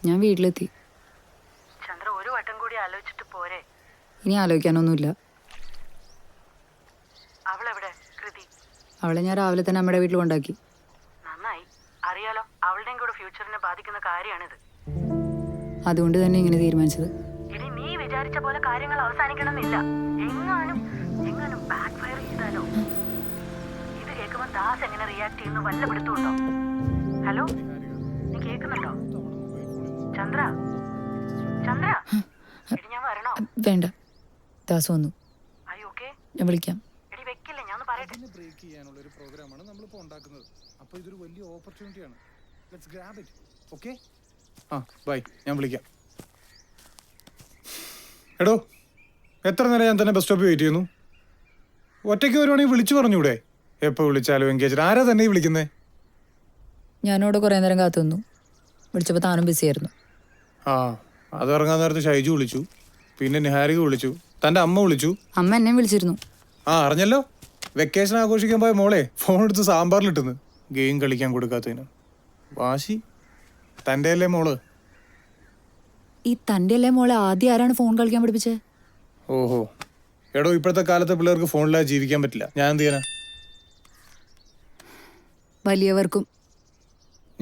ഞാൻ വീട്ടിലെത്തി. ചന്ദ്ര ഒരു വട്ടം കൂടി ആലോചിച്ചിട്ട് പോരെ? ഇനി ആലോചിക്കാനൊന്നുമില്ല. അവളെവിടെ കൃതി? അവളെ ഞാൻ രാവിലെ തന്നെ അമ്മയുടെ വീട്ടിൽ കൊണ്ടാക്കി. നന്നായി. അറിയാലോ, അവളുടെയും കൂടെ ഫ്യൂച്ചറിനെ ബാധിക്കുന്ന കാര്യമാണിത്. അതുകൊണ്ട് തന്നെ ഇങ്ങനെ തീരുമാനിച്ചത്. ഇനി നീ വിചാരിച്ച പോലെ കാര്യങ്ങൾ അവസാനിക്കണമെന്നില്ല. എങ്ങാനും ബാക്ക് ഫയർ ചെയ്താലോ? ഇത് കേൾക്കുമ്പോൾ ദാസ് എങ്ങനെ റിയാക്ട് ചെയ്യുന്നു വല്ല പിടുത്തുണ്ടോ? ഹലോ, നീ കേൾക്കുന്നുണ്ടോ? ചന്ദ്ര ചന്ദ്ര, എടി ഞാൻ വരണോ? വേണ്ട, ദാസ് വന്നു. I okay? ഞാൻ വിളിക്കാം. എടി വെക്കില്ലേ, ഞാൻ പറയട്ടെ. ബ്രേക്ക് ചെയ്യാനുള്ള ഒരു പ്രോഗ്രാമാണ് നമ്മളിപ്പോൾ ഉണ്ടാക്കുന്നത്. അപ്പോൾ ഇതൊരു വലിയ ഓപ്പർച്യൂണിറ്റിയാണ്. Let's grab it. Okay? Bye, ഞാൻ വിളിക്കാം. എടോ, എത്ര നേരം ഞാൻ തന്നെ ബസ് സ്റ്റോപ്പിൽ വെയിറ്റ് ചെയ്യുന്നു. ഒറ്റയ്ക്ക് വരുവാണെങ്കിൽ വിളിച്ചു പറഞ്ഞൂടെ? എപ്പോൾ വിളിച്ചാലും എൻഗേജ്. ആരാ തന്നെ ഈ വിളിക്കുന്നേ? ഞാനോട് കുറേ നേരം കാത്തു നിന്നു. വിളിച്ചപ്പോൾ താനും ബിസി ആയിരുന്നു. അത് ഇറങ്ങാൻ നേരത്ത് ഷൈജു വിളിച്ചു, പിന്നെ നിഹാരിക വിളിച്ചു, തൻ്റെ അമ്മ വിളിച്ചു. അമ്മ എന്നെയും വിളിച്ചിരുന്നു. അറിഞ്ഞല്ലോ. വെക്കേഷൻ ആഘോഷിക്കാൻ പോയ മോളെ ഫോൺ എടുത്ത് സാമ്പാറിലിട്ടുന്നു. ഗെയിം കളിക്കാൻ കൊടുക്കാത്തതിന് വാശി. തൻ്റെ അല്ലേ മോള്? ഈ തൻ്റെ അല്ലേ മോളെ ആദ്യം ആരാണ് ഫോൺ കളിക്കാൻ പഠിപ്പിച്ചത്? ഓഹോ. എടോ, ഇപ്പോഴത്തെ കാലത്തെ പിള്ളേർക്ക് ഫോണില്ലാതെ ജീവിക്കാൻ പറ്റില്ല. ഞാൻ എന്ത് ചെയ്യാനാ? വലിയവർക്കും.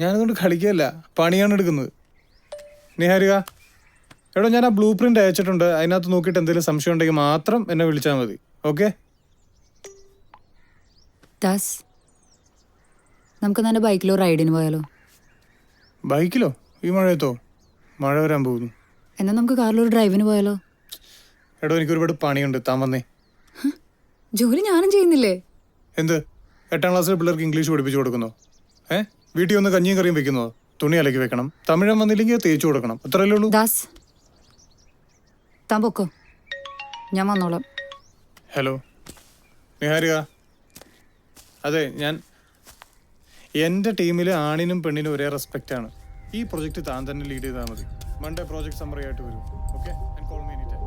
ഞാനതുകൊണ്ട് കളിക്കുകയല്ല, പണിയാണ് എടുക്കുന്നത്. നിഹാരിക, എടോ, ഞാൻ ആ ബ്ലൂ പ്രിന്റ് അയച്ചിട്ടുണ്ട്. അതിനകത്ത് നോക്കിയിട്ട് എന്തെങ്കിലും സംശയം ഉണ്ടെങ്കിൽ മാത്രം എന്നെ വിളിച്ചാൽ മതി. ഓക്കെ? ദാസ്, നമുക്ക് തന്നെ ബൈക്കിലോ റൈഡിന് പോയാലോ? ബൈക്കിലോ? ഈ മഴയത്തോ? മഴ വരാൻ പോകുന്നു. എന്നാൽ നമുക്ക് കാറിലൊരു ഡ്രൈവിന് പോയാലോ? എടോ, എനിക്ക് ഒരുപാട് പണിയുണ്ട്. താൻ വന്നേ. ജോലി ഞാനും ചെയ്യുന്നില്ലേ? എന്ത്? 8ാം ക്ലാസ്സിലെ പിള്ളേർക്ക് ഇംഗ്ലീഷ് പഠിപ്പിച്ചു കൊടുക്കുന്നോ? വീട്ടിൽ ഒന്ന് കഞ്ഞിയും കറിയും വെക്കുന്നോ? തുണി അലക്കി വെക്കണം. തമിഴം വന്നില്ലെങ്കിൽ തേച്ചു കൊടുക്കണം. അത്രയല്ലേ ഉള്ളൂ. ദാസ്, താൻ പൊക്കോ, ഞാൻ വന്നോളാം. ഹലോ നിഹാരിക, അതെ, എൻ്റെ ടീമിൽ ആണിനും പെണ്ണിനും ഒരേ റെസ്പെക്റ്റാണ്. ഈ പ്രൊജക്റ്റ് താൻ തന്നെ ലീഡ് ചെയ്താൽ മതി. മൺഡേ പ്രോജക്റ്റ് സമ്മറി ആയിട്ട് വരും. Okay? And call me any time.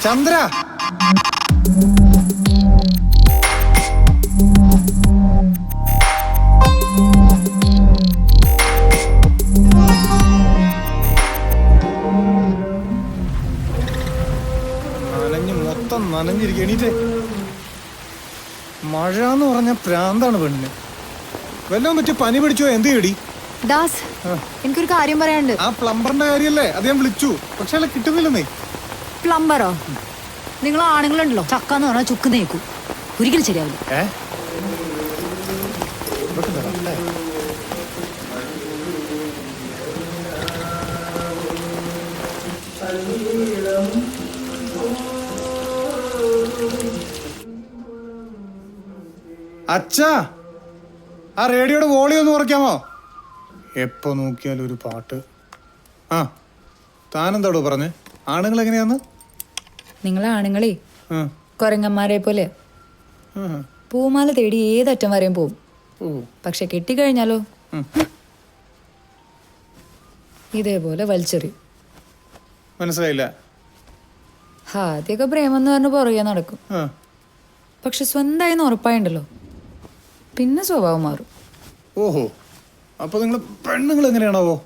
Chandra, മൊത്തം നനഞ്ഞിരിക്കുക. എണീറ്റേ. മഴ എന്ന് പറഞ്ഞ പ്രാന്താണ് പെണ്ണിന്. വല്ലതും പറ്റി പനി പിടിച്ചോ? എന്ത് ചെയ്യടി? ദാസ്, എനിക്കൊരു കാര്യം പറയാനുണ്ട്. ആ പ്ലംബറിന്റെ കാര്യല്ലേ? അത് ഞാൻ വിളിച്ചു, പക്ഷെ അയാളെ കിട്ടുന്നില്ലെന്നേ. പ്ലംബറോ? നിങ്ങൾ ആണുങ്ങളുണ്ടല്ലോ, ചക്കാന്ന് പറഞ്ഞാൽ ചുക്ക് നേക്കും. ഒരിക്കലും ശരിയാവില്ല. അച്ഛാ, ആ റേഡിയോയുടെ വോളിയം ഒന്ന് കുറയ്ക്കാമോ? എപ്പോ നോക്കിയാലും ഒരു പാട്ട്. താനെന്താടോ പറഞ്ഞേ? ആണുങ്ങൾ എങ്ങനെയാന്ന്? നിങ്ങൾ ആണുങ്ങളെ കൊരങ്ങന്മാരെ പോലെ പൂമാല തേടി ഏതറ്റം വരെയും പോവും. പക്ഷെ കെട്ടിക്കഴിഞ്ഞാലോ ഇതേപോലെ വലിച്ചെറിയും. മനസ്സിലായില്ല. ആദ്യമൊക്കെ പ്രേമം എന്ന് പറഞ്ഞ് പുറകെ നടക്കും. പക്ഷെ സ്വന്തമായിന്ന് ഉറപ്പായുണ്ടല്ലോ, പിന്നെ സ്വഭാവം മാറും. ഓഹോ, അപ്പൊ നിങ്ങൾ പെണ്ണുങ്ങൾ എങ്ങനെയാണാവോ?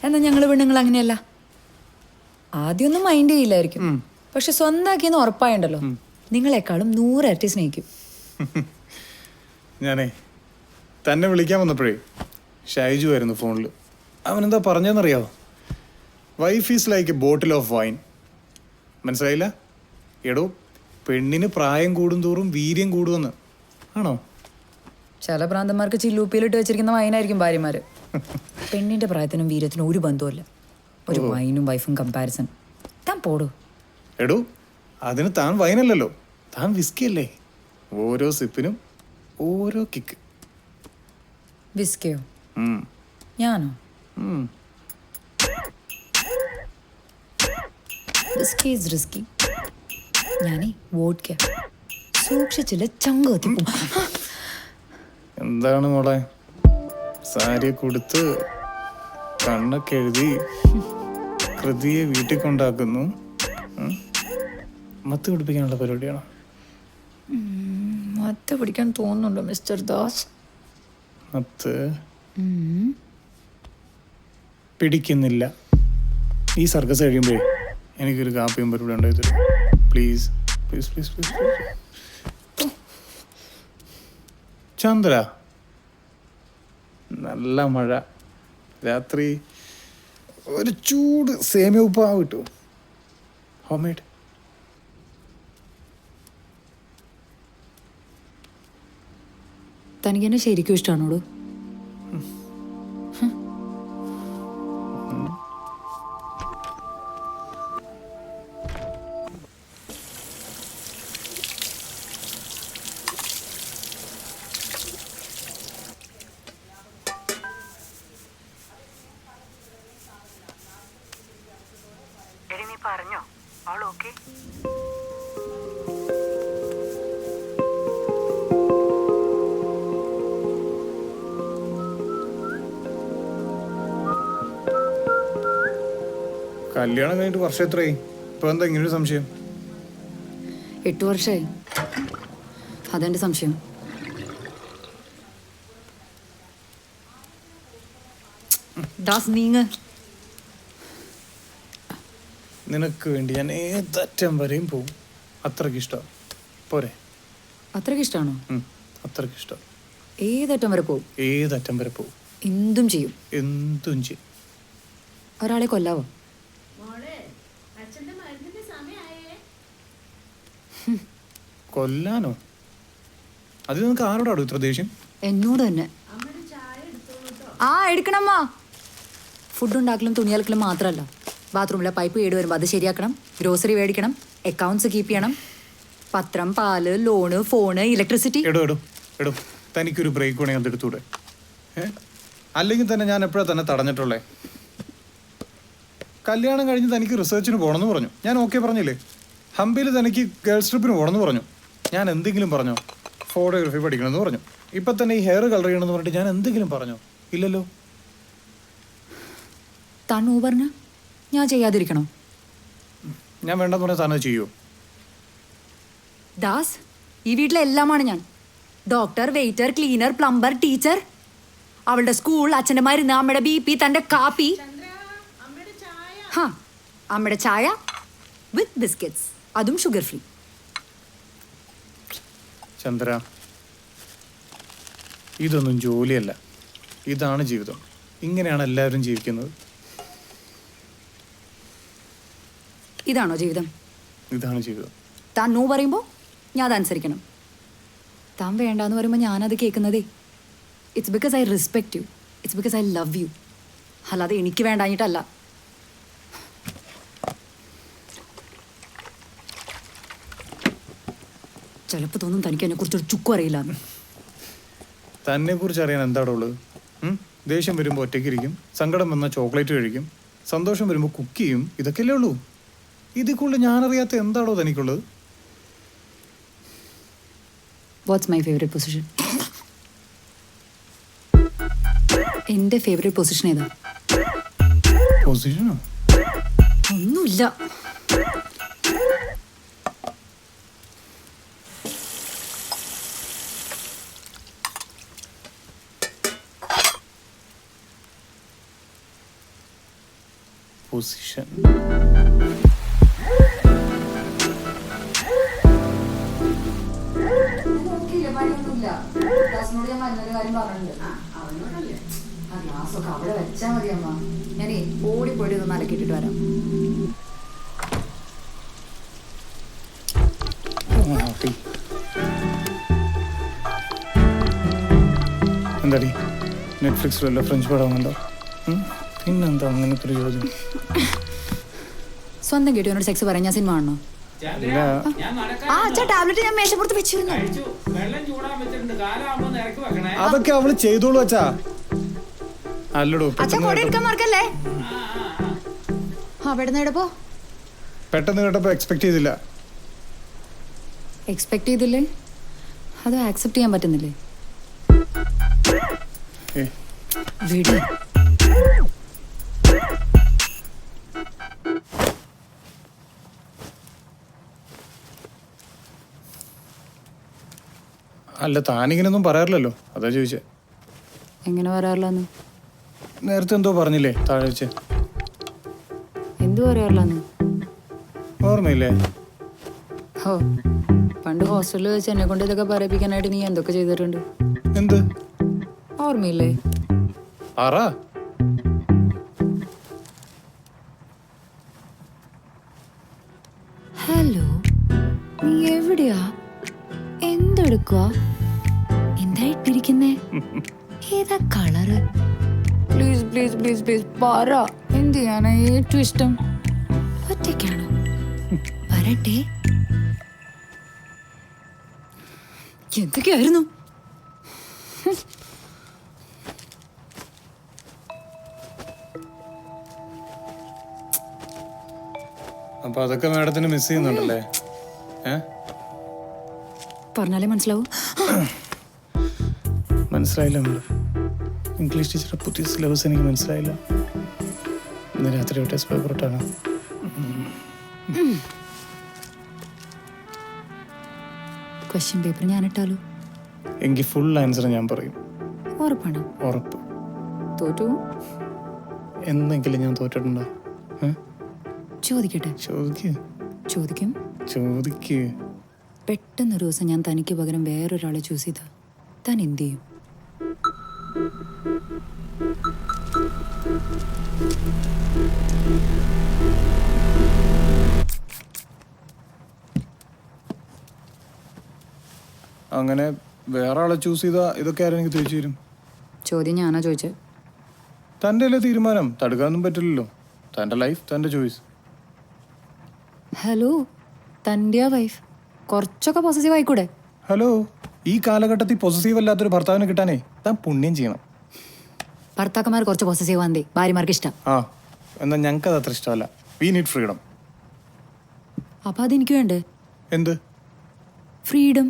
എന്നാ ഞങ്ങള് പെണ്ണുങ്ങൾ അങ്ങനെയല്ല. ആദ്യമൊന്നും മൈൻഡ് ചെയ്യില്ലായിരിക്കും, പക്ഷെ സ്വന്തമാക്കിയെന്ന് ഉറപ്പായുണ്ടല്ലോ നിങ്ങളെക്കാളും 100 ഇരട്ടി സ്നേഹിക്കും. ഞാനേ തന്നെ വിളിക്കാൻ വന്നപ്പോഴേ ഷൈജു ആയിരുന്നു ഫോണിൽ. അവനെന്താ പറഞ്ഞതെന്നറിയാവോ? Wife is like a bottle of wine. മനസ്സിലായില്ല? എടോ, പെണ്ണിന് പ്രായം കൂടുന്തോറും വീര്യം കൂടുമെന്ന്. ആണോ? ചില പ്രാന്തന്മാർക്ക് ചില്ലൂപ്പിയിലിട്ട് വെച്ചിരിക്കുന്ന വൈനായിരിക്കും ഭാര്യമാര്. പെണ്ണിന്റെ പ്രായത്തിനും വീര്യത്തിനും ഒരു ബന്ധവുമില്ല. ഒരു വൈനും വൈഫും കമ്പാരിസൺ. താൻ പോടൂ. എടോ, അതിന് താൻ വൈനല്ലല്ലോ, താൻ വിസ്കി അല്ലേ? ഓരോ സിപ്പിനും ഓരോ കിക്ക്. വിസ്കയോ? ഞാനോ? Whisky is risky. ഞാനേ വോഡ്ക സൂക്ഷിച്ചില്ല ചങ്ക് കത്തിപ്പോ. എന്താണ് മോളെ, സാരിയെ കൊടുത്ത് കണ്ണൊക്കെ എഴുതി കൃതിയെ വീട്ടിൽ കൊണ്ടാക്കുന്നു. മത്ത് പിടിപ്പിക്കാനുള്ള പരിപാടിയാണോ? മത്ത പിടിക്കാൻ തോന്നുന്നുണ്ടോ മിസ്റ്റർ ദാസ്? മത്ത് പിടിക്കുന്നില്ല. ഈ സർക്കസ് കഴിയുമ്പോഴേ എനിക്കൊരു കാപ്പിയും പരിപാടി ഉണ്ടായി തരും. Please please please please please. Chandra, നല്ല മഴ, രാത്രി ഒരു ചൂട് സേമിയ ഉപ്പാവ് കിട്ടുമോ? Home made. തനിക്ക് എന്നെ ശരിക്കും ഇഷ്ടമാണോടോ? എടി നീ പറഞ്ഞോ അവൾ ഓക്കെ? കല്യാണം കഴിഞ്ഞിട്ട് വർഷം എത്രയായി? ഇപ്പൊ എന്താ ഇങ്ങനൊരു സംശയം? 8 വർഷമായി. അതെന്റെ സംശയം. ദാസ് നീങ്ങ്. നിനക്ക് വേണ്ടി ഞാൻ ഏതറ്റം വരെയും പോകും. അത്രയ്ക്ക് ഇഷ്ടം പോരെ? അത്രയ്ക്ക് ഇഷ്ടമാണോ? അത്രയ്ക്ക് ഇഷ്ടം. ഏതറ്റം വരെ പോകും? ഏതറ്റം വരെ പോകും. എന്തും ചെയ്യും. എന്തും ചെയ്യും. ഒരാളെ കൊല്ലാവോ? കൊല്ലാനോ? അത് നിനക്ക് ആരോടാണോ ഇത്ര ദേഷ്യം? എന്നോട് തന്നെ. ആ എടുക്കണമ്മ. ഫുഡ് ഉണ്ടാക്കലും തുണിയലക്കലും മാത്രമല്ല, ബാത്റൂമിലെ പൈപ്പ് കേട് വരുമ്പോൾ അത് ശരിയാക്കണം, ഗ്രോസറി മേടിക്കണം, അക്കൗണ്ട്സ് കീപ്പ് ചെയ്യണം, പത്രം, പാല്, ലോണ്, ഫോണ്, ഇലക്ട്രിസിറ്റി. എടോ തനിക്കൊരു ബ്രേക്ക് വേണമെങ്കിൽ അതെടുത്തൂടെ? അല്ലെങ്കിൽ തന്നെ ഞാൻ എപ്പോഴാണ് തന്നെ തടഞ്ഞിട്ടുള്ളേ? കല്യാണം കഴിഞ്ഞ് തനിക്ക് റിസർച്ചിന് പോകണമെന്ന് പറഞ്ഞു, ഞാൻ ഓക്കെ പറഞ്ഞില്ലേ? ഹംപിയിൽ തനിക്ക് ഗേൾസ് ട്രിപ്പിന് പോകണമെന്ന് പറഞ്ഞു, ഞാൻ എന്തെങ്കിലും പറഞ്ഞോ? ഫോട്ടോഗ്രാഫി പഠിക്കണമെന്ന് പറഞ്ഞു. ഇപ്പം തന്നെ ഈ ഹെയർ കളർ ചെയ്യണമെന്ന് പറഞ്ഞിട്ട് ഞാൻ എന്തെങ്കിലും പറഞ്ഞോ? ഇല്ലല്ലോ. തണ്ണു പറഞ്ഞ ഞാൻ ചെയ്യാതിരിക്കണോ? ഞാൻ വേണ്ടെന്ന് പറഞ്ഞാൽ താനത് ചെയ്യുമോ? ദാസ്, ഈ വീട്ടിലെ എല്ലാമാണ് ഞാൻ. Doctor, waiter, cleaner, plumber, teacher. അവളുടെ സ്കൂൾ, അച്ഛൻ്റെ മരുന്ന്, അമ്മയുടെ BP, തൻ്റെ കാപ്പി. ഹാ, അമ്മയുടെ ചായ വിത്ത് ബിസ്ക്കറ്റ്സ്, അതും ഷുഗർ ഫ്രീ. ചന്ദ്ര, ഇതൊന്നും ജോലിയല്ല, ഇതാണ് ജീവിതം. ഇങ്ങനെയാണ് എല്ലാവരും ജീവിക്കുന്നത്. ഇതാണോ ജീവിതം? ഇതാണ് ജീവിതം. താൻ നോ പറയുമ്പോൾ ഞാൻ അതനുസരിക്കണം. താൻ വേണ്ടാന്ന് പറയുമ്പോൾ ഞാനത് കേൾക്കുന്നതേ. It's because I respect you, it's because I love you. അല്ലാതെ എനിക്ക് വേണ്ടാഞ്ഞിട്ടല്ല. ചിലപ്പോൾ തോന്നും തനിക്ക് എന്നെ കുറിച്ചൊരു ചുക്കും അറിയില്ലാന്ന്. തന്നെ കുറിച്ച് അറിയാൻ എന്താണോ ഉള്ളത്? ദേഷ്യം വരുമ്പോൾ ഒറ്റയ്ക്കിരിക്കും, സങ്കടം വന്നാൽ ചോക്ലേറ്റ് കഴിക്കും, സന്തോഷം വരുമ്പോൾ കുക്ക് ചെയ്യും. ഇതൊക്കെയല്ലേ ഉള്ളൂ. ഇതിൽ കൂടുതൽ ഞാനറിയാത്ത എന്താണോ തനിക്കുള്ളത്? What's my favourite position? എൻ്റെ ഫേവറേറ്റ് പൊസിഷൻ ഏതാ? പൊസിഷനോ? ഒന്നുമില്ല. പൊസിഷൻ. അവിടെ വെച്ചാ മതി അമ്മ. ഞാനേ ഓടിപ്പോയിട്ട് ഒന്ന് അലക്കിട്ടിട്ട് വരാം. എന്താടി നെറ്റ്ഫ്ലിക്സിൽ വല്ല ഫ്രഞ്ച് പടമുണ്ടോ? പിന്നെന്താ അങ്ങനത്തെ ഒരു ചോദ്യം? സ്വന്തം കേട്ടോ എന്നോട് സെക്സ് പറയാൻ ഞാൻ സിനിമ കാണണോ? ഇല്ല. ആ അച്ഛാ ടാബ്ലറ്റ് ഞാൻ മേശപ്പുറത്ത് വെച്ചിരുന്നു. അതൊക്കെ അവള് ചെയ്തോളൂ അച്ഛാ. അല്ലടോ അച്ഛാ കൊട എടുക്കാൻ മറക്കല്ലേ. അവിടെ നേടപ്പോ പെട്ടെന്ന് കേട്ടപ്പോ എക്സ്പെക്ട് ചെയ്തില്ല. എക്സ്പെക്ട് ചെയ്തില്ലേ? അത് ആക്സെപ്റ്റ് ചെയ്യാൻ പറ്റുന്നില്ലേ? ഏ, വീട് അല്ല താനിങ്ങനൊന്നും പറയാറില്ലല്ലോ, അതാ ചോദിച്ചേ. എങ്ങനെ വരാറില്ലെന്ന്? നേരത്തെ എന്തോ പറഞ്ഞില്ലേ താഴെ വെച്ച്? എന്തു പറയാറില്ലെന്ന്? ഓർമ്മയില്ലേ? ഹോ, പണ്ട് ഹോസ്റ്റലിൽ വെച്ച് എന്നെ കൊണ്ട് ഇതൊക്കെ പറയിപ്പിക്കാനായിട്ട് നീ എന്തൊക്കെ ചെയ്തിട്ടുണ്ട്? എന്ത് ഓർമ്മയില്ലേ? പറ. ഹലോ, നീ എവിടെയാ? എന്തെടുക്കുവാ? എന്താ ഇട്ടിരിക്കുന്നേ? ഏതാ colour? Please please please please പറ. എന്ത് ചെയ്യാനാ ഏറ്റവും ഇഷ്ടം? ഒറ്റയ്ക്കാണോ? വരട്ടെ. എന്തൊക്കെയായിരുന്നു? അപ്പൊ അതൊക്കെ മാഡത്തിന് മിസ് ചെയ്യുന്നുണ്ടല്ലേ? പറഞ്ഞാലേ മനസ്സിലാവൂ. മനസ്സിലായില്ല മാഡം. ഇംഗ്ലീഷ് ടീച്ചറെ പുതിയ സിലബസ് എനിക്ക് മനസ്സിലായില്ല. ഇന്ന് രാത്രി ടെസ്റ്റ് പേപ്പർ ഇട്ടാണ്. ക്വസ്റ്റ്യൻ പേപ്പർ ഞാൻ ഇട്ടാലോ? എങ്കിൽ ഫുൾ ആൻസർ ഞാൻ പറയും. ഉറപ്പാണോ? ഉറപ്പ്. തോറ്റു? എന്നെങ്കിലും ഞാൻ തോറ്റിട്ടുണ്ടോ? ചോദിക്കട്ടെ? ചോദിക്കും. ചോദിക്ക്. പെട്ടെന്നൊരു ദിവസം ഞാൻ തനിക്ക് പകരം വേറൊരാളെ ചൂസ് ചെയ്താ താൻ എന്ത് ചെയ്യും? അങ്ങനെ വേറെ ആളെ ചൂസ് ചെയ്താ ഇതൊക്കെ ആരും എനിക്ക് തിരിച്ചു തരും? ചോദ്യം ഞാനാ ചോദിച്ചത്. തൻ്റെ അല്ലേ തീരുമാനം, തടുക്കാനൊന്നും പറ്റില്ലല്ലോ. തൻ്റെ ലൈഫ്, തൻ്റെ ചോയ്സ്. ഹലോ, തൻ്റെ വൈഫ് കുറച്ചൊക്കെ പോസസീവ് ആയിക്കൂടെ? ഹലോ, ഈ കാലഘട്ടത്തിൽ പൊസസീവ് അല്ലാത്തൊരു ഭർത്താവിനെ കിട്ടാനേ താൻ പുണ്യം ചെയ്യണം. ഭർത്താക്കന്മാർ കുറച്ച് പോസസീവ് ആന്തേ ഭാര്യമാർക്ക് ഇഷ്ടം. ആ, എന്നാൽ ഞങ്ങൾക്ക് അത് അത്ര ഇഷ്ടമല്ല. We need freedom. അപ്പൊ അതെനിക്ക് വേണ്ടേ? എന്ത് ഫ്രീഡം?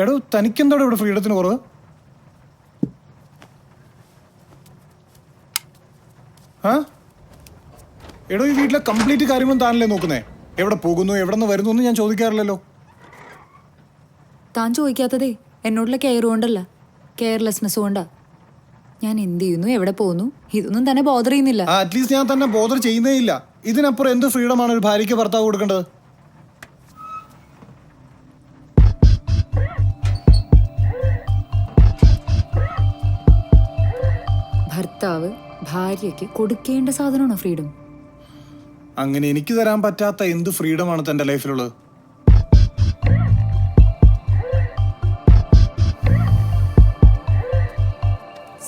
എടോ, തനിക്കെന്തോടെ ഇവിടെ ഫ്രീഡത്തിന് കുറവ്? ആ എടോ, ഈ വീട്ടിലെ കംപ്ലീറ്റ് കാര്യങ്ങളും താനല്ലേ നോക്കുന്നേ. എവിടെ പോകുന്നു, എവിടെ നിന്ന് വരുന്നു എന്ന് ഞാൻ ചോദിക്കാറില്ലല്ലോ. താൻ ചോദിക്കാത്തതേ എന്നോടുള്ള കെയർ കൊണ്ടല്ല, കെയർലെസ്നെസ് കൊണ്ടാ. ഞാൻ എന്ത് ചെയ്യുന്നു, എവിടെ പോകുന്നു, ഇതൊന്നും തന്നെ ബോധർ ചെയ്യുന്നില്ല. അറ്റ്ലീസ്റ്റ് ഞാൻ തന്നെ ബോധർ ചെയ്യുന്നേ ഇല്ല. ഇതിനപ്പുറം എന്ത് ഫ്രീഡമാണ് ഒരു ഭാര്യയ്ക്ക് ഭർത്താവ് കൊടുക്കേണ്ടത്? ഭർത്താവ് ഭാര്യയ്ക്ക് കൊടുക്കേണ്ട സാധനമാണോ ഫ്രീഡം? അങ്ങനെ എനിക്ക് തരാൻ പറ്റാത്ത എന്ത് ഫ്രീഡമാണ് തന്റെ ലൈഫിലുള്ളത്?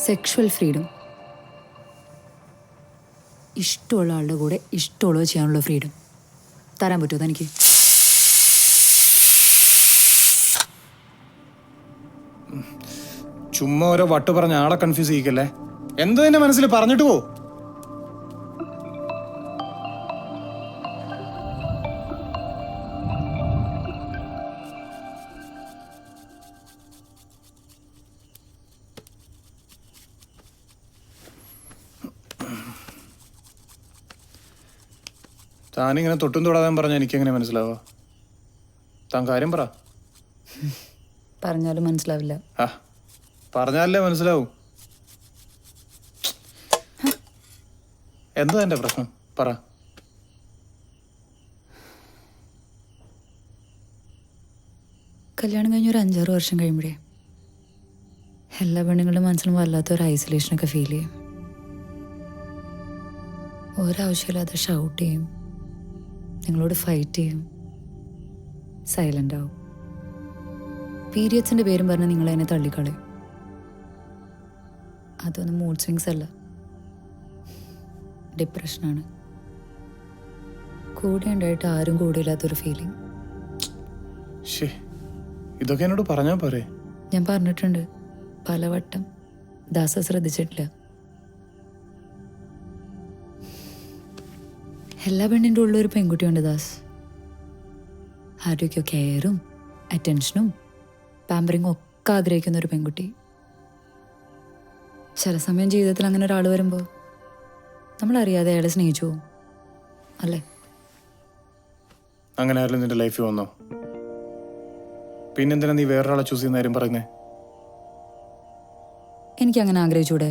Sexual freedom. ഇഷ്ടമുള്ള ആളുടെ കൂടെ ഇഷ്ടമുള്ളത് ചെയ്യാനുള്ള ഫ്രീഡം തരാൻ പറ്റുമോ തനിക്ക്? ചുമ്മാ ഓരോ വട്ട് പറഞ്ഞ ആളെ കൺഫ്യൂസ് ചെയ്യിക്കല്ലേ. എന്ത് തന്നെ മനസ്സിൽ പറഞ്ഞിട്ട് പോ. താനിങ്ങനെ തൊട്ടും തൊടാൻ പറഞ്ഞാൽ എനിക്കെങ്ങനെ മനസ്സിലാവുക? താൻ കാര്യം പറ. പറഞ്ഞാലും മനസ്സിലാവില്ല. ആ, പറഞ്ഞാലേ മനസ്സിലാവും. എന്താ എന്റെ പ്രശ്നം പറ. കല്യാണം കഴിഞ്ഞ ഒരു 5-6 വർഷം കഴിയുമ്പോഴേ എല്ലാ പെണ്ണുങ്ങളുടെ മനസ്സിലും വല്ലാത്തൊരു ഐസൊലേഷനൊക്കെ ഫീൽ ചെയ്യും. ഒരാവശ്യമില്ലാതെ ഷൗട്ട് ചെയ്യും, നിങ്ങളോട് ഫൈറ്റ് ചെയ്യും, സൈലൻ്റ് ആവും. പീരിയഡ്സിൻ്റെ പേരും പറഞ്ഞ് നിങ്ങളതിനെ തള്ളിക്കളയും. അതൊന്നും മൂഡ് സ്വിങ്സ് അല്ല, ഡിപ്രഷനാണ്. കൂടെ ഉണ്ടായിട്ട് ആരും കൂടെ ഇല്ലാത്തൊരു ഫീലിംഗ്. ശേ, ഇതൊക്കെ എന്നോട് പറഞ്ഞാ പോരെ? ഞാൻ പറഞ്ഞിട്ടുണ്ട് പലവട്ടം. ദാസ ശ്രദ്ധിച്ചിട്ടില്ല. എല്ലാ പെണ്ണിൻ്റെ ഉള്ളിൽ ഒരു പെൺകുട്ടിയുണ്ട് ദാസ്. ആരോഗ്യ കെയറും അറ്റൻഷനും പാമ്പറിങ്ങും ഒക്കെ ആഗ്രഹിക്കുന്ന ഒരു പെൺകുട്ടി. ചില സമയം ജീവിതത്തിൽ അങ്ങനെ ഒരാൾ വരുമ്പോൾ നമ്മളറിയാതെ അയാളെ സ്നേഹിച്ചു പോകും, അല്ലേ? അങ്ങനെ ആരെങ്കിലും നിന്റെ ലൈഫിൽ വന്നോ? പിന്നെന്തിനാ നീ വേറൊരാളെ ചൂസ് ചെയ്യുന്ന കാര്യം പറയുന്നേ? എനിക്കങ്ങനെ ആഗ്രഹിച്ചൂടെ?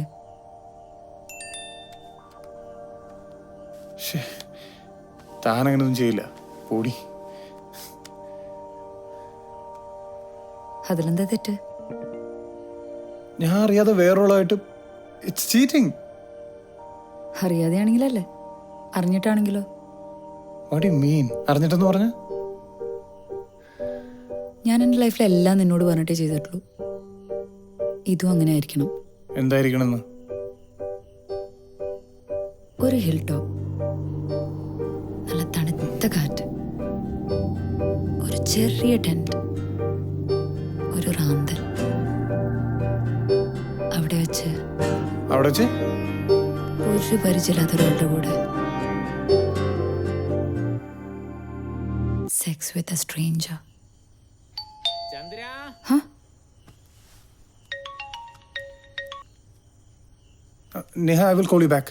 താനങ്ങനൊന്നും ചെയ്യില്ല, പൊടി. അതിലെന്താ തെറ്റ്? ഞാൻ അറിയാതെ വേറൊരാളായിട്ട് ഇറ്റ്സ് ചീറ്റിംഗ്. അറിയാതെയാണെങ്കിലല്ലേ? അറിഞ്ഞിട്ടാണെങ്കിലോ? What you mean? അറിഞ്ഞിട്ടെന്ന് പറഞ്ഞ? ഞാൻ എൻ്റെ ലൈഫിൽ എല്ലാം നിന്നോട് പറഞ്ഞിട്ടേ ചെയ്തിട്ടുള്ളൂ. ഇതും അങ്ങനെ ആയിരിക്കണം. എന്തായിരിക്കണമെന്ന്? ഒരു ഹിൽ ടോപ്പ്, നല്ല തണുത്ത കാറ്റ്, ഒരു ചെറിയ ടെന്റ്, ഒരു റാന്തൽ. അവിടെ വെച്ച് ഒരു പരിചയമില്ലാത്തൊരാളുടെ കൂടെ sex with a stranger. Neha, I will call you back.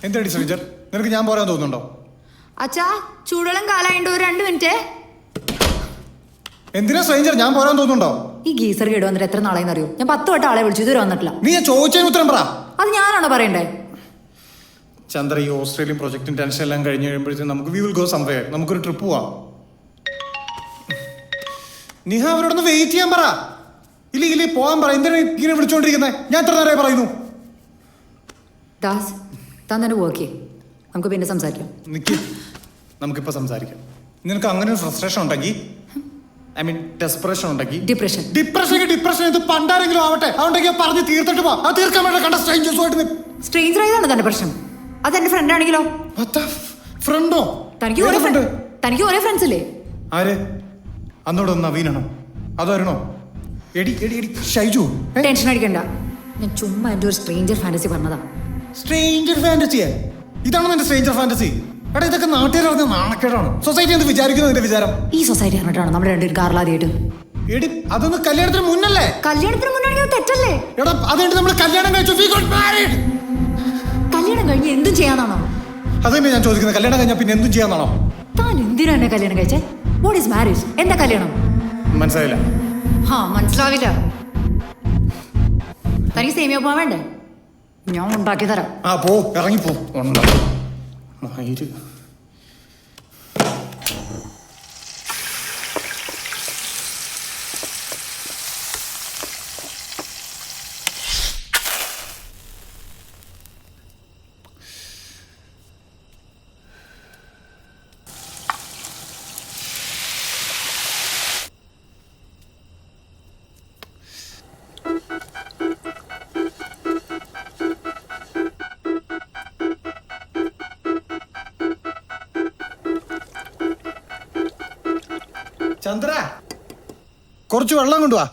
എന്താടി ശ്രീജർ, നിനക്ക് ഞാൻ പോരാൻ തോന്നുന്നുണ്ടോ? അച്ഛാ, ചൂടുവെള്ളം കാലായിട്ട് ഒരു 2 മിനിറ്റ്. എന്തിനാ സ്ട്രേഞ്ചർ, ഞാൻ പോരാൻ തോന്നുന്നുണ്ടോ? ഈ ഗീസർ കേട് വന്നിട്ട് എത്ര നാളെന്ന് അറിയോ? ഞാൻ 10 വട്ടം ആളെ വിളിച്ചു, ഇതുവരെ വന്നിട്ടില്ല. നീ ഞാൻ ചോദിച്ചതിന് ഉത്തരം പറ. അത് ഞാനാണോ പറയണ്ടേ? ചന്ദ്ര, ഈ ഓസ്ട്രേലിയൻ പ്രൊജക്ടും ടെൻഷൻ എല്ലാം കഴിഞ്ഞ് കഴിയുമ്പോഴത്തേക്കും നമുക്ക് വി വിൽ ഗോ സംവെയർ. നമുക്കൊരു ട്രിപ്പ് പോവാം. നിഹ, അവരോടൊന്ന് വെയിറ്റ് ചെയ്യാൻ പറ. ഇല്ല പോകാൻ പറ. എന്തിനാ ഇങ്ങനെ വിളിച്ചോണ്ടിരിക്കുന്നത്? ഞാൻ എത്ര നേരമായി പറയുന്നു. ദാസ്, താൻ തന്നെ വർക്ക് ചെയ്യും, നമുക്ക് പിന്നെ സംസാരിക്കാം. നിക്ക്, നമുക്കിപ്പോൾ സംസാരിക്കാം. നിനക്ക് അങ്ങനെ ഒരു ഫ്രസ്ട്രേഷൻ ഉണ്ടെങ്കിൽ, ഐ മീൻ ഡെസ്പറേഷൻ ഉണ്ടെങ്കിൽ, ഡിപ്രഷൻ ഇത് പണ്ടാരെങ്കിലും ആവട്ടെ, അതുണ്ടെങ്കിൽ പറഞ്ഞ് തീർത്തിട്ട് പോ. അത് തീർക്കാൻ വേണ്ട കണ്ട സ്ട്രേഞ്ചേഴ്സുമായിട്ട്. സ്ട്രേഞ്ചർ ആയതാണ് തന്റെ പ്രശ്നം. അതെന്റെ ഫ്രണ്ട് ആണെങ്കിലോ? ഫ്രണ്ടോ? തനിക്ക് ഒരേ ഫ്രണ്ട്സ് ഇല്ലേ? ആര്? അന്നോട് നവീനാണോ അതാരണോ? എടി ഷൈജു, ടെൻഷൻ അടിക്കണ്ട. ഞാൻ ചുമ്മാ എന്റെ ഒരു സ്ട്രേഞ്ചർ ഫാന്റസി പറഞ്ഞതാ. സ്ട്രേഞ്ചർ ഫാന്റസിയെ? ഇതാണോ നിന്റെ സ്ട്രേഞ്ചർ ഫാന്റസി? എടാ, ഇതൊക്കെ നാട്ടുകാർ പറഞ്ഞ നാണക്കേടാണ്. സൊസൈറ്റി എന്ത് വിചാരിക്കുന്നു നിന്റെ വിചാരം? ഈ സൊസൈറ്റി പറഞ്ഞിട്ടാണ് നമ്മുടെ രണ്ടുപേരും കാറിലാദ്യമായിട്ട്. എടി, അതൊന്ന് കല്യാണത്തിന് മുന്നല്ലേ? കല്യാണത്തിന് മുന്നാണെങ്കിൽ തെറ്റല്ലേ? എടാ, അതുകൊണ്ട് നമ്മൾ കല്യാണം കഴിച്ചു. കല്യാണം കഴിഞ്ഞ് എന്തും ചെയ്യാന്നാണോ? അതന്നെ ഞാൻ ചോദിക്കുന്നത്. കല്യാണം കഴിഞ്ഞാൽ പിന്നെ എന്തും ചെയ്യാന്നാണോ? താൻ എന്തിനാ എന്നെ കല്യാണം കഴിച്ചേ? What is marriage? എന്താ കല്യാണം? മനസ്സിലായില്ല? മനസ്സിലാവില്ല. തനിക്ക് സേമിയ ഉപ്പുമാ വേണ്ടേ? ഞാൻ ഉണ്ടാക്കി തരാം. പോ, ഇറങ്ങിപ്പോ. ചന്ദ്ര, കുറച്ച് വെള്ളം കൊണ്ടുവാ.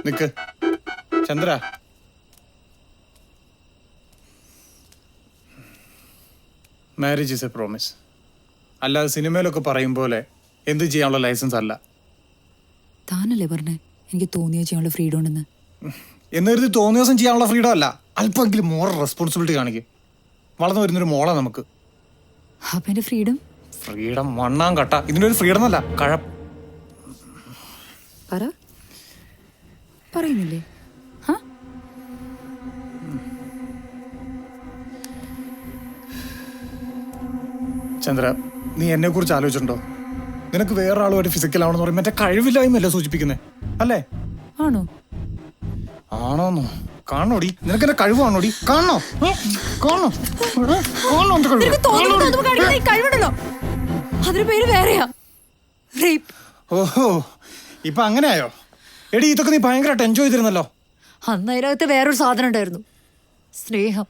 നിക്ക് Chandra, marriage is a promise. അല്ലാതെ സിനിമയിലൊക്കെ പറയും പോലെ എന്ത് ചെയ്യാനുള്ള ലൈസൻസ് അല്ല. താനല്ലേ പറഞ്ഞേ എനിക്ക് തോന്നിയ ചെയ്യാനുള്ള ഫ്രീഡം ഉണ്ടെന്ന്? എന്നൊരു തോന്നിയ ദിവസം ചെയ്യാനുള്ള ഫ്രീഡം അല്ല, അല്പമെങ്കിലും മോറൽ റെസ്പോൺസിബിലിറ്റി കാണിക്കും. വളർന്നു വരുന്നൊരു മോളാ നമുക്ക്. അപ്പൊ എന്റെ ഫ്രീഡം? ഫ്രീഡം മണ്ണാൻ കട്ട. ഇതിൻ്റെ ഒരു ഫ്രീഡം അല്ല, പറയുന്നില്ലേ? ചന്ദ്ര, നീ എന്നെ കുറിച്ച് ആലോചിച്ചിട്ടുണ്ടോ? നിനക്ക് വേറെ ആളുമായിട്ട് ഫിസിക്കൽ ആവണമെന്ന് പറയും മറ്റേ കഴിവില്ലായ്മയല്ലേ സൂചിപ്പിക്കുന്നേ, അല്ലേ? ആണോ? ആണോന്നോ? കാണോടി, നിനക്ക് എന്റെ കഴിവാണോടി? കാണോ? കാണോ? കാണോ എന്റെ കഴിവ്? നിനക്ക് തോന്നുന്നത് അതും കാണിക്കുന്ന ഈ കഴിവുണ്ടല്ലോ, അതിന് പേര് വേറെയാ, റേപ്പ്. ഓഹോ, ഇപ്പൊ അങ്ങനെയായോ? എടി, ഇതൊക്കെ നീ ഭയങ്കരമായിട്ട് എൻജോയ് ചെയ്തിരുന്നല്ലോ. അന്ന് അതിനകത്ത് വേറൊരു സാധനം ഉണ്ടായിരുന്നു, സ്നേഹം.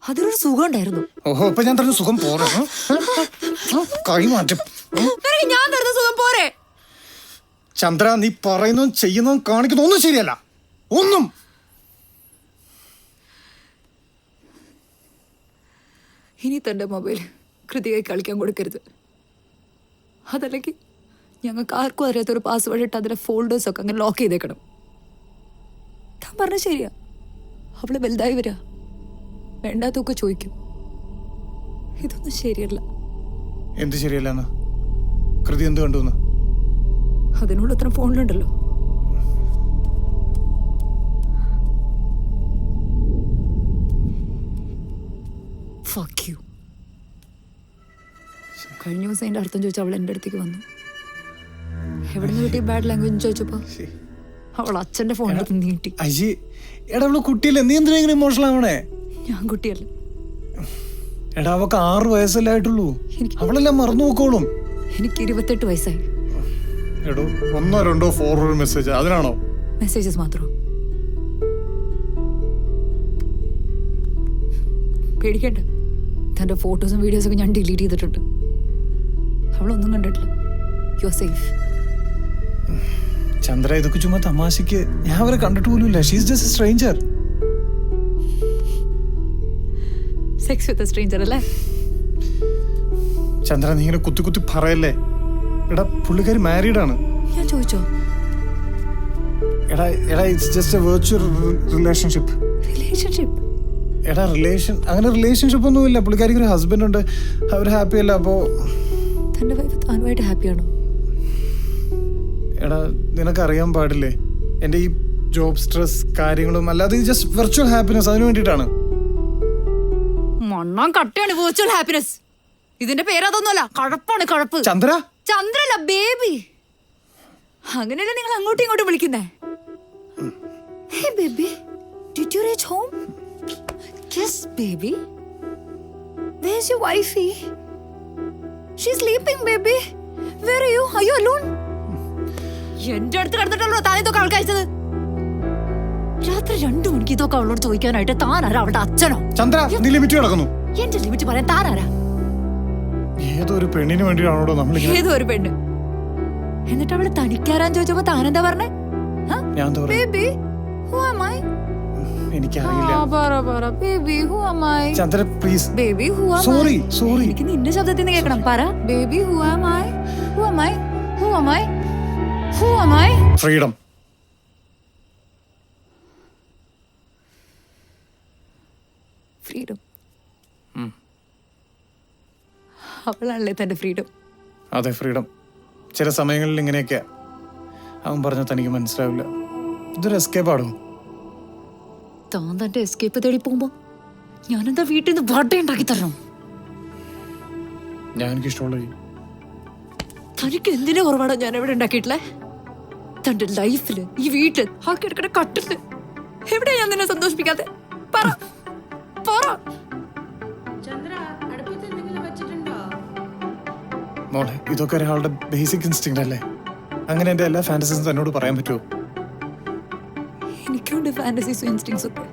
അതിനൊരു സുഖം ഉണ്ടായിരുന്നു. ഓഹോ, ഇപ്പൊ ഞാൻ തരുന്ന സുഖം പോരെ? കൈമാറ്റം. നിനക്ക് ഞാൻ തരുന്ന സുഖം പോരെ? ചന്ദ്ര, നീ പറയുന്നതും ചെയ്യുന്നതും കാണിക്കുന്നതും ഒന്നും ശരിയല്ല, ഒന്നും. ഇനി തൻ്റെ മൊബൈൽ കൃതിയായി കളിക്കാൻ കൊടുക്കരുത്. അതല്ലെങ്കിൽ ഞങ്ങൾക്ക് ആർക്കും അറിയാത്തൊരു പാസ്വേഡ് ഇട്ട് അതിലെ ഫോൾഡേഴ്സൊക്കെ അങ്ങനെ ലോക്ക് ചെയ്തേക്കണം. താൻ പറഞ്ഞ ശരിയാ, അവള് വലുതായി വരാ, വേണ്ടാത്തൊക്കെ ചോദിക്കും. ഇതൊന്നും ശരിയല്ല. എന്ത് ശരിയല്ലെന്ന്? കൃതി എന്ത് കണ്ടുവന്ന്? അതിനുള്ള അത്ര ഫോണിലുണ്ടല്ലോ. Fuck you. കഴിഞ്ഞ ദിവസം അതിൻ്റെ അർത്ഥം ചോദിച്ചാൽ അവൾ എൻ്റെ അടുത്തേക്ക് വന്നു. എവിടെ നിന്ന് കിട്ടിയ ബാഡ് ലാംഗ്വേജ് ചോദിച്ചപ്പോ അവൾ അച്ഛൻ്റെ ഫോണിലേക്ക് നീട്ടി. അയ്യേ, എടാ അവള് കുട്ടിയല്ലേ, നീ എന്തിനാ ഇങ്ങനെ ഇമോഷണൽ ആവണേ? ഞാൻ കുട്ടിയല്ല. എടാ, അവക്ക് 6 വയസ്സല്ലേ ആയിട്ടുള്ളൂ, അവളെല്ലാം മറന്നു നോക്കോളും. എനിക്ക് 28 വയസ്സായി. എടോ, 1 2 ഫോർവേഡ് മെസ്സേജ് അതിനാണോ? മെസ്സേജസ് മാത്രം. പേടിക്കണ്ട, തൻ്റെ ഫോട്ടോസും വീഡിയോസൊക്കെ ഞാൻ ഡിലീറ്റ് ചെയ്തിട്ടുണ്ട്. അവളൊന്നും കണ്ടിട്ടില്ല. You are safe. ചന്ദ്ര, ഇതൊക്കെ ചുമ്മാ തമാശക്ക്. ഞാൻ അവരെ കണ്ടിട്ട് പോലുമില്ല. She's just A stranger. Sex with a stranger അല്ലേ? ചന്ദ്ര, നീ ഇങ്ങനെ കുത്തി കുത്തി പറയല്ലേ. എടാ, പുള്ളിക്കാരി മാരീഡ് ആണ്. ഞാൻ ചോദിച്ചോ? എടാ, it's just A virtual relationship. Relationship? എടാ, അങ്ങനെ റിലേഷൻഷിപ്പ് ഒന്നുമില്ല. പുള്ളിക്കാരിക്ക് ഒരു ഹസ്ബൻഡ് ഉണ്ട്, അവർ ഹാപ്പി അല്ല. അപ്പോ തൻ്റെ വൈഫ് താനുമായിട്ട് ഹാപ്പിയാണോ? എടാ, നിനക്കറിയാൻ പാടില്ലേ എൻ്റെ ഈ ജോബ് സ്ട്രെസ് കാര്യങ്ങളും, അല്ലാതെ ജസ്റ്റ് വെർച്വൽ ഹാപ്പിനെസ്, അതിനു വേണ്ടിയിട്ടാണ്. മണ്ണാൻ കട്ടയാണ് വെർച്വൽ ഹാപ്പിനെസ്. ഇതിന്റെ പേരതൊന്നുമല്ല, കഴപ്പാണ്, കഴപ്പ്. ചന്ദ്ര, ചന്ദ്രല്ല, ബേബി. അങ്ങനെയല്ലേ നിങ്ങൾ അങ്ങോട്ടും ഇങ്ങോട്ടും വിളിക്കുന്നേ? Hey baby, did you reach home? Yes baby. Where is your wifey? She is sleeping baby. Where are you? Are you alone? എന്റെ അടുത്ത് കിടന്നിട്ടല്ലോ താൻ ഇതൊക്കെ ആൾ കഴിച്ചത്. രാത്രി 2 മണിക്ക് ഇതൊക്കെ അവളോട് ചോദിക്കാനായിട്ട് താനാരാ? അവളുടെ അച്ഛനോ? ചന്ദ്ര, നീ ലിമിറ്റ് കിടക്കുന്നു. എന്റെ ലിമിറ്റ് പറയാൻ താനാരാ? ഏതോ ഒരു പെണ്ണിന് വേണ്ടിയാണോ നമ്മൾ? ഏതോ ഒരു പെണ്ണ്. എന്നിട്ട് അവള് തനിക്കാരാൻ ചോദിച്ചപ്പോ താനെന്താ പറഞ്ഞേ? ഞാൻ ബേബി, who am I? എനിക്കറിയില്ല. Baby, who am I? Chandra, please. Baby, who am I? Sorry. എനിക്ക് നിന്റെ ശബ്ദത്തിൽ നിന്ന് കേൾക്കണം. പറ baby, who am I? Who am I? Who am I? Who am I? Freedom. Freedom. അവളാണല്ലേ തന്റെ ഫ്രീഡം. അതെ, ഫ്രീഡം. ചില സമയങ്ങളിൽ ഇങ്ങനെയൊക്കെയാ. അവൻ പറഞ്ഞാൽ തനിക്ക് മനസ്സിലാവില്ല. ഇതൊരു എസ്കേപ്പ് ആടും. താൻ തന്റെ എസ്കേപ്പ് തേടി പോകുമ്പോ ഞാനെന്താ വീട്ടിൽ നിന്ന് വട ഉണ്ടാക്കി തരണം? ഞാൻ എനിക്ക് ഇഷ്ടമുള്ള തനിക്ക് എന്തിനാ കുറവാണോ ഞാൻ എവിടെ ഉണ്ടാക്കിയിട്ടില്ലേ? തന്റെ ലൈഫില്, ഈ വീട്ടിൽ, ആ കിടക്കണ കട്ടില്, എവിടെയാ ഞാൻ നിന്നെ സന്തോഷിപ്പിക്കാതെ? പറ പറ. മോളെ, ഇതൊക്കെ ഒരാളുടെ ബേസിക് ഇൻസ്റ്റിങ്ക്റ്റ് അല്ലേ? അങ്ങനെ എന്റെ എല്ലാ ഫാന്റസീസും തന്നോട് പറയാൻ പറ്റുമോ? എനിക്കുണ്ട് ഫാന്റസീസും ഇൻസ്റ്റിങ്സും ഒക്കെ.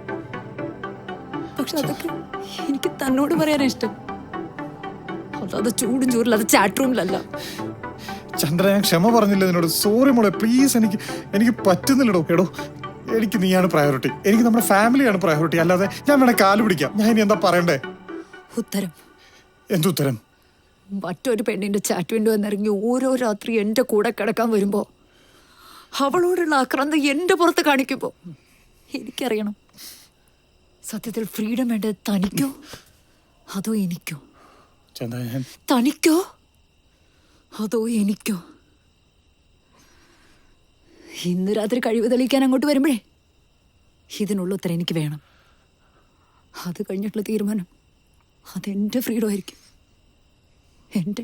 പക്ഷെ അതൊക്കെ എനിക്ക് തന്നോട് പറയാനാ ഇഷ്ടം. അതായത് ചൂടും ചോറിലത് ചാറ്റ് റൂമിലല്ല. ചന്ദ്ര, ഞാൻ ക്ഷമ പറഞ്ഞില്ല നിന്നോട്. സോറി മോളെ, പ്ലീസ്. എനിക്ക് പറ്റുന്നില്ലടോ. എടോ, എനിക്ക് നീയാണ് പ്രയോറിറ്റി. എനിക്ക് നമ്മുടെ ഫാമിലിയാണ് പ്രയോറിറ്റി. അല്ലാതെ ഞാൻ വേണേ കാല് പിടിക്കാം. ഞാൻ ഇനി എന്താ പറയണ്ടേ? ഉത്തരം. എന്തുത്തരം? മറ്റൊരു പെണ്ണിന്റെ ചാറ്റ് വിൻഡോ എന്നിറങ്ങി ഓരോ രാത്രി എന്റെ കൂടെ കിടക്കാൻ വരുമ്പോ അവളോടുള്ള ആക്രാന്തം എന്റെ പുറത്ത് കാണിക്കുമ്പോ എനിക്കറിയണം, സത്യത്തിൽ ഫ്രീഡം വേണ്ടത് തനിക്കോ അതോ എനിക്കോ? തനിക്കോ അതോ എനിക്കോ? ഇന്ന് രാത്രി കഴിവ് തെളിയിക്കാൻ അങ്ങോട്ട് വരുമ്പോഴേ ഇതിനുള്ള ഉത്തരം എനിക്ക് വേണം. അത് കഴിഞ്ഞിട്ടുള്ള തീരുമാനം അതെന്റെ ഫ്രീഡം ആയിരിക്കും. എൻ്റെ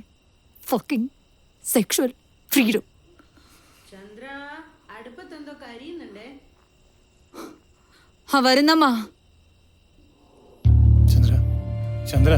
ഫക്കിംഗ് സെക്ഷുവൽ ഫ്രീഡം. ചന്ദ്ര അടുപ്പത്തെന്തോ കരിയുന്നുണ്ടേ. വരുന്നമ്മ. ചന്ദ്ര ചന്ദ്ര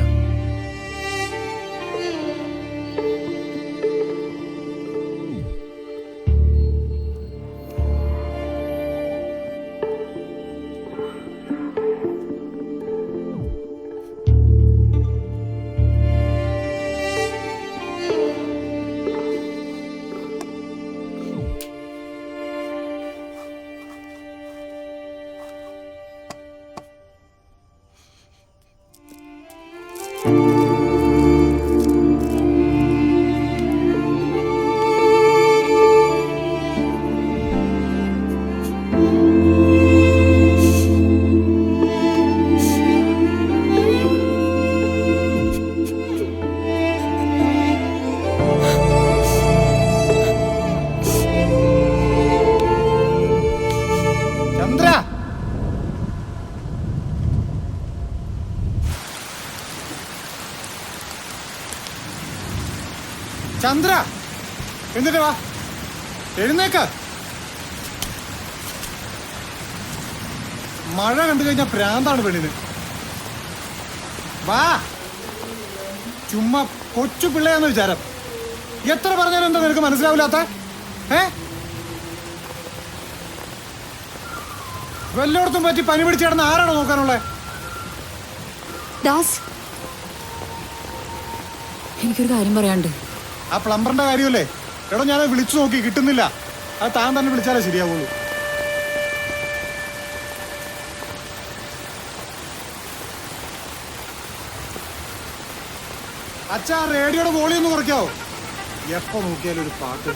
ചന്ദ്ര എന്നിട്ട് വാ, എഴുന്നേക്ക. മഴ കണ്ടു കഴിഞ്ഞാൽ പ്രാന്താണ് പെണ്ണിന്. വാ, ചുമ്മാ കൊച്ചു പിള്ളയാന്ന് വിചാരം. എത്ര പറഞ്ഞാലും എന്താ നിനക്ക് മനസ്സിലാവില്ലാത്ത? വല്ലോടത്തും പറ്റി പനി പിടിച്ച് കിടന്ന് ആരാണോ നോക്കാനുള്ളത്? ദാസ്, എനിക്കൊരു കാര്യം പറയാനുണ്ട്. ആ പ്ലംബറിന്റെ കാര്യമല്ലേ? എടോ, ഞാൻ വിളിച്ചു നോക്കി, കിട്ടുന്നില്ല. അത് താൻ തന്നെ വിളിച്ചാലേ ശരിയാവുള്ളൂ. അച്ഛാ, റേഡിയോയുടെ വോളിയം ഒന്ന് കുറയ്ക്കാവോ? എപ്പോ നോക്കിയാലും ഒരു പാട്ട്.